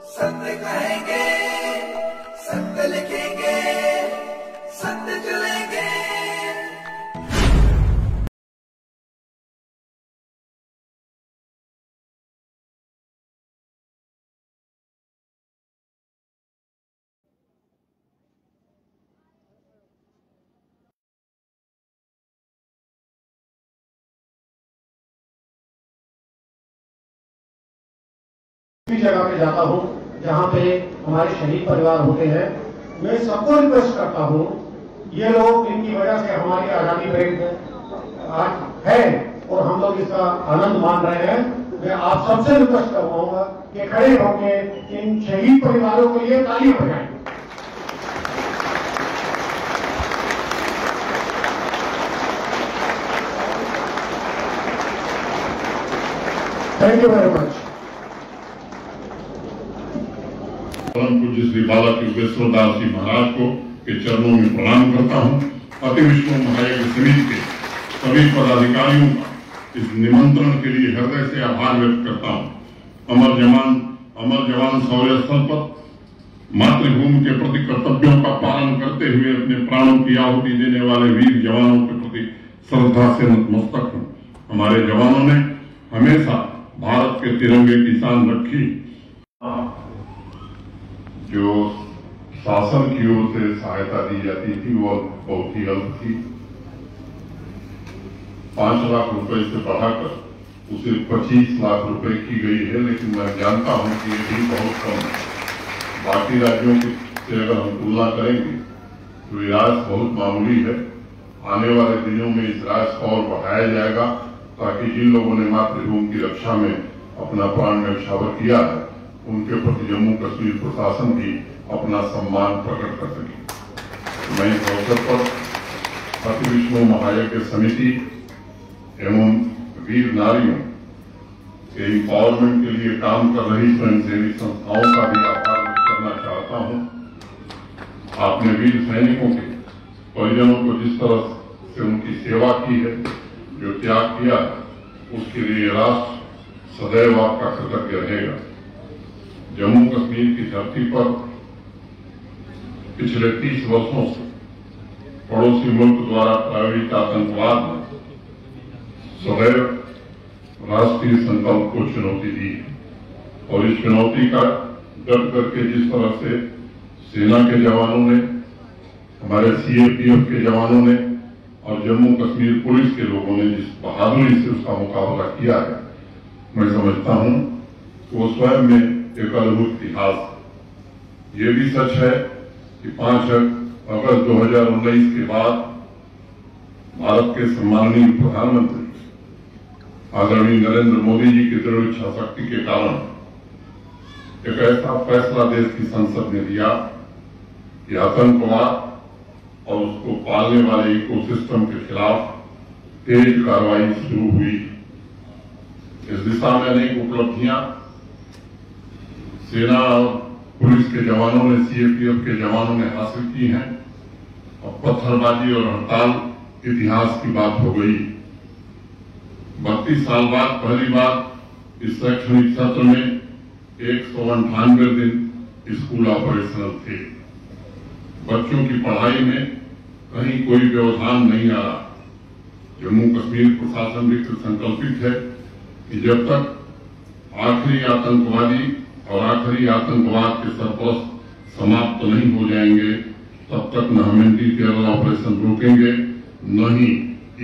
सत्य कहेंगे, सत्य लिखेंगे, सत्य चलेंगे। जगह पे जाता हूँ जहाँ पे हमारे शहीद परिवार होते हैं, मैं सबको रिक्वेस्ट करता हूँ, ये लोग इनकी वजह से हमारी आजादी परेड आज है और हम लोग इसका आनंद मान रहे हैं। मैं आप सबसे रिक्वेस्ट करवाऊंगा कि खड़े होकर इन शहीद परिवारों के लिए ताली बजाएं। Thank you very much. पूज्य श्री बाला विश्वदास जी महाराज को के चरणों में प्रणाम करता हूँ। अति विश्व महायज्ञ समिति के सभी पदाधिकारियों का इस निमंत्रण के लिए हृदय से आभार व्यक्त करता हूँ। अमर जवान शौर्य स्थल पर मातृभूमि के प्रति कर्तव्यों का पालन करते हुए अपने प्राणों की आहुति देने वाले वीर जवानों के प्रति श्रद्धा से नतमस्तक हूँ। हमारे जवानों ने हमेशा भारत के तिरंगे की शान रखी। जो शासन की ओर से सहायता दी जाती थी वो बहुत ही अल्प थी। 5 लाख रुपए से बढ़ाकर उसे 25 लाख रुपए की गई है, लेकिन मैं जानता हूं कि ये भी बहुत कम है। बाकी राज्यों से अगर हम तुलना करेंगे तो ये राशि बहुत मामूली है। आने वाले दिनों में इस राशि को और बढ़ाया जाएगा ताकि जिन लोगों ने मातृभूमि की रक्षा में अपना प्राण न्यौछावर किया है उनके प्रति जम्मू कश्मीर प्रशासन भी अपना सम्मान प्रकट कर सके। मैं इस अवसर पर अति विश्व महायज्ञ समिति एवं वीर नारियों के एम्पावरमेंट के लिए काम कर रही स्वयंसेवी संस्थाओं का भी आभार व्यक्त करना चाहता हूं। आपने वीर सैनिकों के परिजनों को जिस तरह से उनकी सेवा की है, जो त्याग किया है, उसके लिए राष्ट्र सदैव आपका कृतज्ञ रहेगा। जम्मू कश्मीर की धरती पर पिछले 30 वर्षों से पड़ोसी मुल्क द्वारा प्रायोजित आतंकवाद ने सदैव राष्ट्रीय संकल्प को चुनौती दी है और इस चुनौती का डट करके जिस तरह से सेना के जवानों ने, हमारे सीआरपीएफ के जवानों ने और जम्मू कश्मीर पुलिस के लोगों ने जिस बहादुरी से उसका मुकाबला किया है, मैं समझता हूं कि वो स्वयं में एक अद्भुत इतिहास। ये भी सच है कि 5 अगस्त 2019 के बाद भारत के सम्माननीय प्रधानमंत्री आदरणीय नरेंद्र मोदी जी की दृढ़ इच्छा शक्ति के कारण एक ऐसा फैसला देश की संसद ने दिया कि आतंकवाद और उसको पालने वाले इकोसिस्टम के खिलाफ तेज कार्रवाई शुरू हुई। इस दिशा में अनेक उपलब्धियां सेना और पुलिस के जवानों ने, सीआरपीएफ के जवानों ने हासिल की हैं और पत्थरबाजी और हड़ताल इतिहास की बात हो गई। 32 साल बाद पहली बार इस शैक्षणिक सत्र में 198 दिन स्कूल ऑपरेशनल थे। बच्चों की पढ़ाई में कहीं कोई व्यवधान नहीं आ रहा। जम्मू कश्मीर प्रशासन भी संकल्पित है कि जब तक आखिरी आतंकवादी और आखिरी आतंकवाद के सरपरस्त समाप्त नहीं हो जाएंगे, तब तक न हम एंटी टेरर ऑपरेशन रोकेंगे, न ही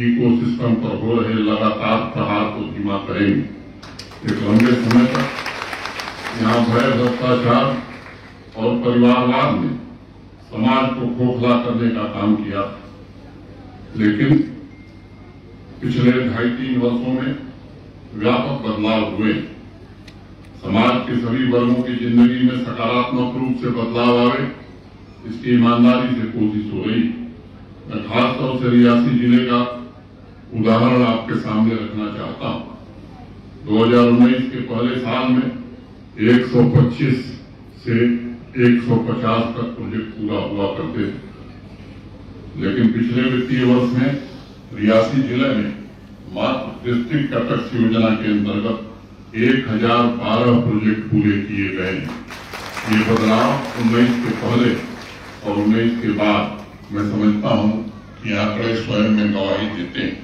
इकोसिस्टम पर हो रहे लगातार प्रहार को धीमा करेंगे। एक लंबे समय तक यहाँ भय, भ्रष्टाचार और परिवारवाद ने समाज को खोखला करने का काम किया, लेकिन पिछले 2.5-3 वर्षों में व्यापक बदलाव हुए। समाज के सभी वर्गों की जिंदगी में सकारात्मक रूप से बदलाव आवे, इसकी ईमानदारी से कोशिश हो रही। मैं खासतौर से रियासी जिले का उदाहरण आपके सामने रखना चाहता हूं। 2019 के पहले साल में 125 से 150 तक प्रोजेक्ट पूरा हुआ करते थे, लेकिन पिछले वित्तीय वर्ष में रियासी जिले में मात्र डिस्ट्रिक्ट कैपेक्स योजना के अंतर्गत 1012 प्रोजेक्ट पूरे किए गए हैं। ये बदलाव 19 के पहले और 19 के बाद मैं समझता हूं कि आंकड़े स्वयं में गवाही देते हैं।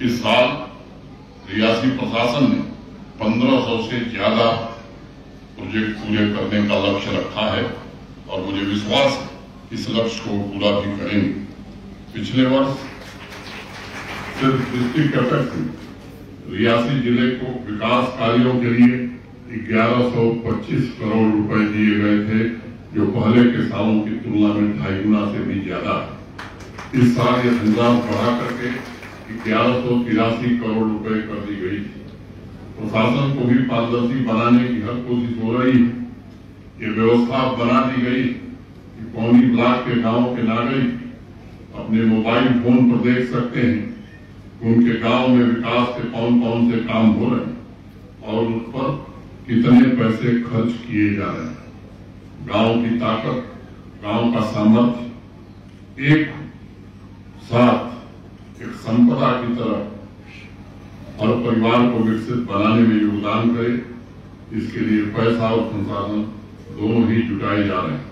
इस साल रियासी प्रशासन ने 1500 से ज्यादा प्रोजेक्ट पूरे करने का लक्ष्य रखा है और मुझे विश्वास है इस लक्ष्य को पूरा भी करेंगे। पिछले वर्ष सिर्फ डिस्ट्रिक्ट कैपेक्स में रियासी जिले को विकास कार्यों के लिए 1125 करोड़ रुपए दिए गए थे, जो पहले के सालों की तुलना में 2.5 गुना से भी ज्यादा है। इस साल यह धनराशि बढ़ा करके 1183 करोड़ रुपए कर दी गई थी। प्रशासन को भी पारदर्शी बनाने की हर कोशिश हो रही है। ये व्यवस्था बना दी गई कि पौनी ब्लॉक के गांव के नागरिक अपने मोबाइल फोन पर देख सकते हैं कि उनके गांव में विकास के कौन कौन से काम हो रहे हैं और उस पर कितने पैसे खर्च किए जा रहे हैं। गांव की ताकत, गांव का सामर्थ्य एक साथ एक संपदा की तरह हर परिवार को विकसित बनाने में योगदान करे, इसके लिए पैसा और संसाधन दोनों ही जुटाए जा रहे हैं।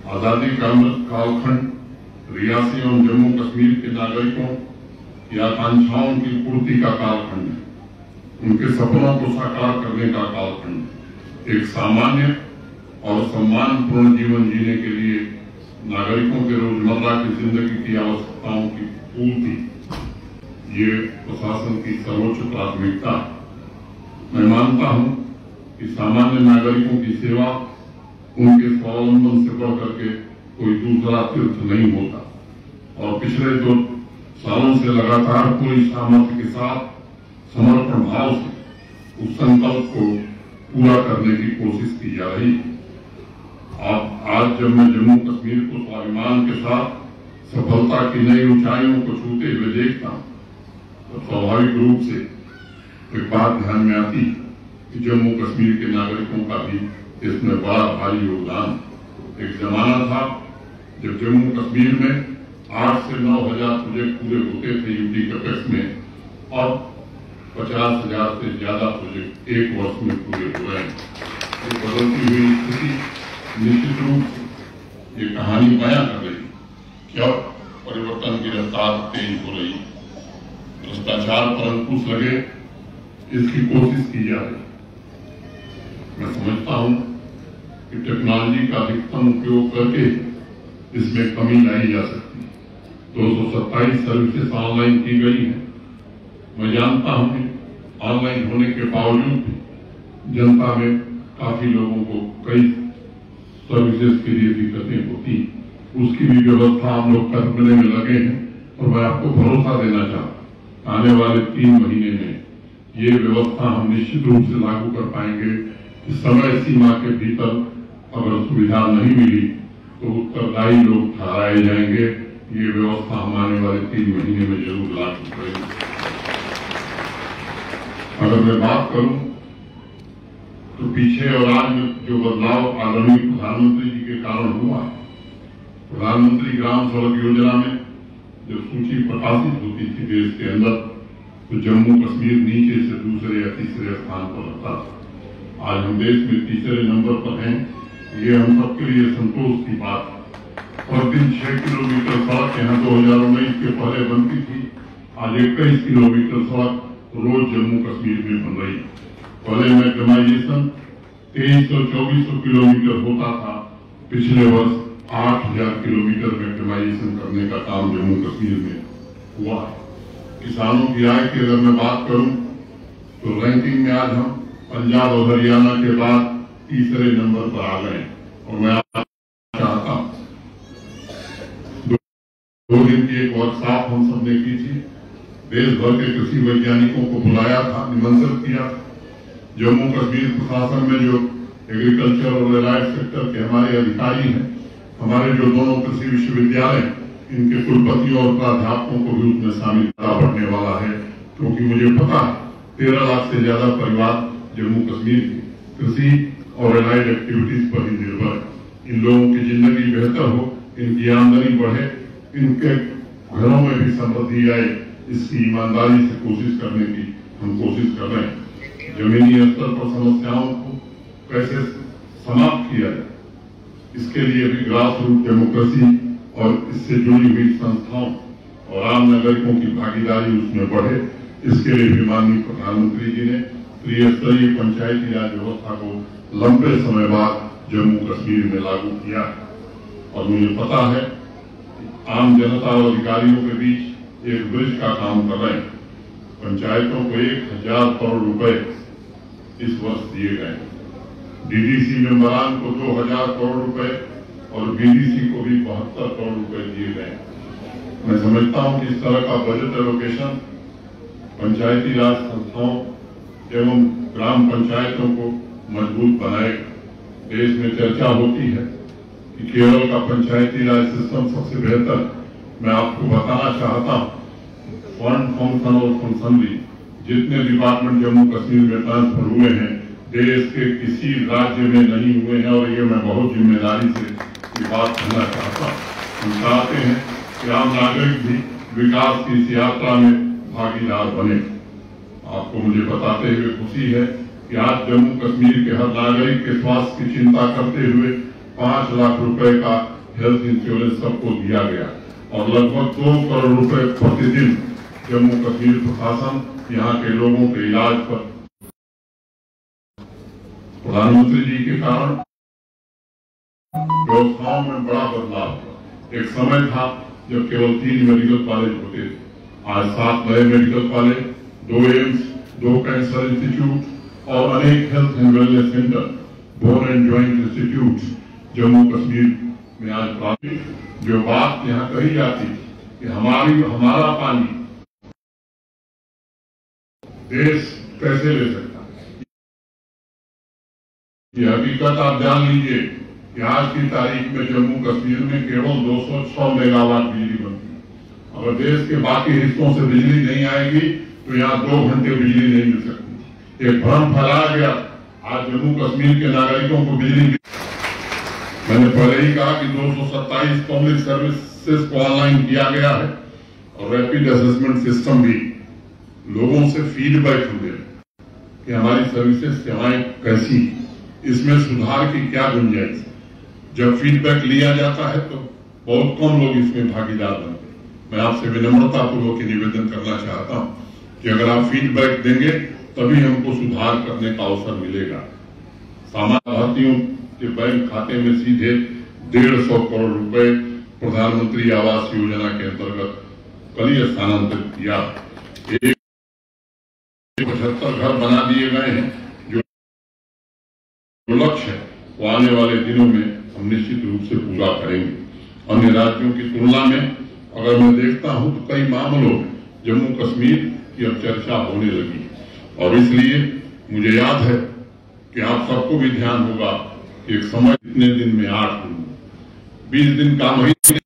आजादी का अमृत कालखंड रियासी एवं जम्मू कश्मीर के नागरिकों की आकांक्षाओं की पूर्ति का कालखंड है। उनके सपनों को साकार करने का कालखंड। एक सामान्य और सम्मानपूर्ण जीवन जीने के लिए नागरिकों के रोजमर्रा की जिंदगी की आवश्यकताओं की पूर्ति, ये प्रशासन की सर्वोच्च प्राथमिकता। मैं मानता हूं कि सामान्य नागरिकों की सेवा उनके स्वावलंबन से बढ़कर के कोई दूसरा तीर्थ नहीं होता और पिछले 2 सालों से लगातार पूरी सामर्थ्य के साथ समर्पण भाव से उस संकल्प को पूरा करने की कोशिश की जा रही है। आज जब मैं जम्मू कश्मीर को स्वाभिमान के साथ सफलता की नई ऊंचाइयों को छूते हुए देखता हूं तो स्वाभाविक रूप से एक बात ध्यान में आती है कि जम्मू कश्मीर के नागरिकों का भी इसमें बड़ा भारी योगदान। एक जमाना था जब जम्मू कश्मीर में 8 से 9 हजार प्रोजेक्ट पूरे होते थे यूटी कैपेक्स में और 50,000 से ज्यादा प्रोजेक्ट एक वर्ष में पूरे हो रहे हैं। एक बदलती हुई स्थिति निश्चित रूप से ये कहानी बयां कर रही क्या परिवर्तन की रफ्तार तेज हो रही, भ्रष्टाचार पर अंकुश लगे, इसकी कोशिश की जा रही। मैं समझता हूं कि टेक्नोलॉजी का अधिकतम उपयोग करके इसमें कमी लाई जा सकती है। 227 सर्विसेज ऑनलाइन की गई है। मैं जानता हूं कि ऑनलाइन होने के बावजूद भी जनता में काफी लोगों को कई सर्विसेज के लिए दिक्कतें होती, उसकी भी व्यवस्था हम लोग करने में लगे हैं और मैं आपको भरोसा देना चाहता आने वाले 3 महीने में ये व्यवस्था हम निश्चित रूप से लागू कर पाएंगे। समय सीमा के भीतर अगर सुविधा नहीं मिली तो उत्तरदायी लोग ठहराए जाएंगे। ये व्यवस्था हम आने वाले 3 महीने में जरूर लागू करेंगे। अगर मैं बात करूं तो पीछे और आज जो बदलाव आदरणीय प्रधानमंत्री जी के कारण हुआ है, प्रधानमंत्री ग्राम सड़क योजना में जब सूची प्रकाशित होती थी देश के अंदर तो जम्मू कश्मीर नीचे से दूसरे या तीसरे स्थान पर रहता था। आज हम देश में तीसरे नंबर पर हैं। ये हम सबके लिए संतोष की बात है। प्रतिदिन 6 किलोमीटर सड़क यहाँ 2019 के पहले बनती थी, आज 21 किलोमीटर सड़क रोज जम्मू कश्मीर में बन रही। पहले मैग्नेटाइजेशन 2300-2400 किलोमीटर होता था। पिछले वर्ष 8000 किलोमीटर मैग्नेटाइजेशन करने का काम जम्मू कश्मीर में हुआ है। किसानों की आय की अगर मैं बात करूं तो रैंकिंग में आज हम पंजाब और हरियाणा के बाद तीसरे नंबर पर आ गए और मैं चाहता हूं 2 दिन की एक वर्कशॉप हम सबने की थी। देश भर के कृषि वैज्ञानिकों को बुलाया था, निमंत्रित किया। जम्मू कश्मीर प्रशासन में जो एग्रीकल्चर और एलाइड सेक्टर के हमारे अधिकारी हैं, हमारे जो दोनों कृषि विश्वविद्यालय, इनके कुलपतियों और प्राध्यापकों को भी उसमें शामिल करने वाला है, क्योंकि मुझे पता है 13 लाख से ज्यादा परिवार जम्मू कश्मीर की कृषि और एलाइड एक्टिविटीज पर ही निर्भर है। इन लोगों की जिंदगी बेहतर हो, इनकी आमदनी बढ़े, इनके घरों में भी समृद्धि आए, इसकी ईमानदारी से कोशिश करने की हम कोशिश कर रहे हैं। जमीनी स्तर पर समस्याओं को कैसे समाप्त किया जाए। इसके लिए भी ग्रास रूट डेमोक्रेसी और इससे जुड़ी हुई संस्थाओं और आम नागरिकों की भागीदारी उसमें बढ़े, इसके लिए भी माननीय प्रधानमंत्री जी ने त्रिस्तरीय पंचायती राज व्यवस्था को लंबे समय बाद जम्मू कश्मीर में लागू किया। और मुझे पता है आम जनता और अधिकारियों के बीच एक ब्रिज का काम कर रहे हैं। पंचायतों को 1000 करोड़ रुपए इस वर्ष दिए गए। डीडीसी मेंबरान को 2000 करोड़ रुपए और बीडीसी को भी 72 करोड़ रुपए दिए गए। मैं समझता हूं कि इस तरह का बजट एलोकेशन पंचायती राज संस्थाओं एवं ग्राम पंचायतों को मजबूत बनाएगा। देश में चर्चा होती है कि केरल का पंचायती राज सिस्टम सबसे बेहतर। मैं आपको बताना चाहता हूं फंड फंक्शन और फंक्शनली जितने डिपार्टमेंट जम्मू कश्मीर में ट्रांसफर हुए हैं देश के किसी राज्य में नहीं हुए हैं। और ये मैं बहुत जिम्मेदारी से ये बात कहना चाहता हूँ। हम चाहते हैं कि आम नागरिक भी विकास की इस यात्रा में भागीदार बने। आपको मुझे बताते हुए खुशी है कि आज जम्मू कश्मीर के हर नागरिक के स्वास्थ्य की चिंता करते हुए 5 लाख रुपए का हेल्थ इंश्योरेंस सबको दिया गया और लगभग 2 करोड़ रुपए प्रतिदिन जम्मू कश्मीर प्रशासन यहाँ के लोगों के इलाज पर। प्रधानमंत्री जी के कारण व्यवस्थाओं में बड़ा बदलाव हुआ। एक समय था जब केवल 3 मेडिकल कॉलेज होते थे, आज 7 नए medical college, 2 AIIMS, 2 cancer institute और अनेक health and wellness centre, bone and joint institute Jammu Kashmir में आज प्राप्त। जो बात यहाँ कही जाती कि हमारा पानी देश कैसे ले सकता, ये हकीकत आप जान लीजिए कि आज की तारीख में जम्मू कश्मीर में केवल 206 मेगावाट बिजली बनती है। अगर देश के बाकी हिस्सों से बिजली नहीं आएगी तो यहाँ 2 घंटे बिजली नहीं मिल सकती। एक भ्रम फैलाया गया। आज जम्मू कश्मीर के नागरिकों को बिजली, मैंने पहले ही कहा कि 227 पब्लिक सर्विसेज को ऑनलाइन किया गया है और रैपिड असेसमेंट सिस्टम भी लोगों से फीडबैक मिले कि हमारी सर्विसेज सेवाएं कैसी, इसमें सुधार की क्या गुंजाइश है। जब फीडबैक लिया जाता है तो बहुत कम लोग इसमें भागीदार बनते हैं। मैं आपसे विनम्रतापूर्वक निवेदन करना चाहता हूं कि अगर आप फीडबैक देंगे तभी हमको सुधार करने का अवसर मिलेगा। सामान्य भारतीयों के बैंक खाते में सीधे 150 करोड़ रुपए प्रधानमंत्री आवास योजना के अंतर्गत कल ही स्थानांतरित किया। 75 घर बना दिए गए हैं। जो लक्ष्य है वो आने वाले दिनों में हम निश्चित रूप से पूरा करेंगे। अन्य राज्यों की तुलना में अगर मैं देखता हूं तो कई मामलों में जम्मू कश्मीर की अब चर्चा होने लगी और इसलिए मुझे याद है कि आप सबको भी ध्यान होगा कि एक समय इतने दिन में 8 दिन 20 दिन का महीने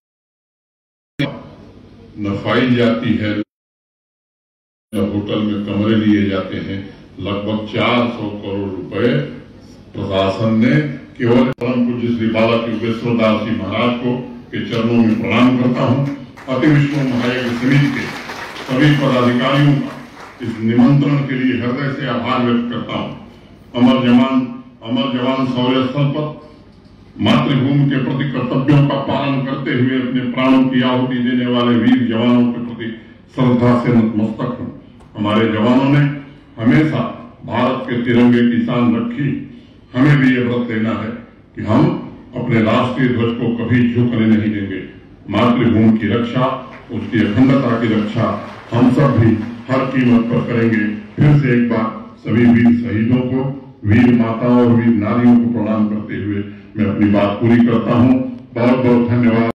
न फाइल जाती है, न होटल में कमरे लिए जाते हैं। लगभग 400 करोड़ रुपए प्रशासन ने केवल परम पूज्य श्री बाबा योगेश्वर दास जी महाराज को के चरणों में प्रणाम करता हूं। अति विश्व महायज्ञ समिति के सभी पदाधिकारियों का इस निमंत्रण के लिए हृदय से आभार व्यक्त करता हूं। अमर जवान शौर्य स्थल पर मातृभूमि के प्रति कर्तव्यों का पालन करते हुए अपने प्राणों की आहुति देने वाले वीर जवानों के प्रति श्रद्धा से नतमस्तक हूं। हमारे जवानों ने हमेशा भारत के तिरंगे की शान रखी। हमें भी ये व्रत लेना है कि हम अपने राष्ट्रीय ध्वज को कभी झुकने नहीं देंगे। मातृभूमि की रक्षा, उसकी अखंडता की रक्षा हम सब भी हर कीमत पर करेंगे। फिर से एक बार सभी वीर शहीदों को, वीर माताओं और वीर नारियों को प्रणाम करते हुए मैं अपनी बात पूरी करता हूं। बहुत बहुत धन्यवाद।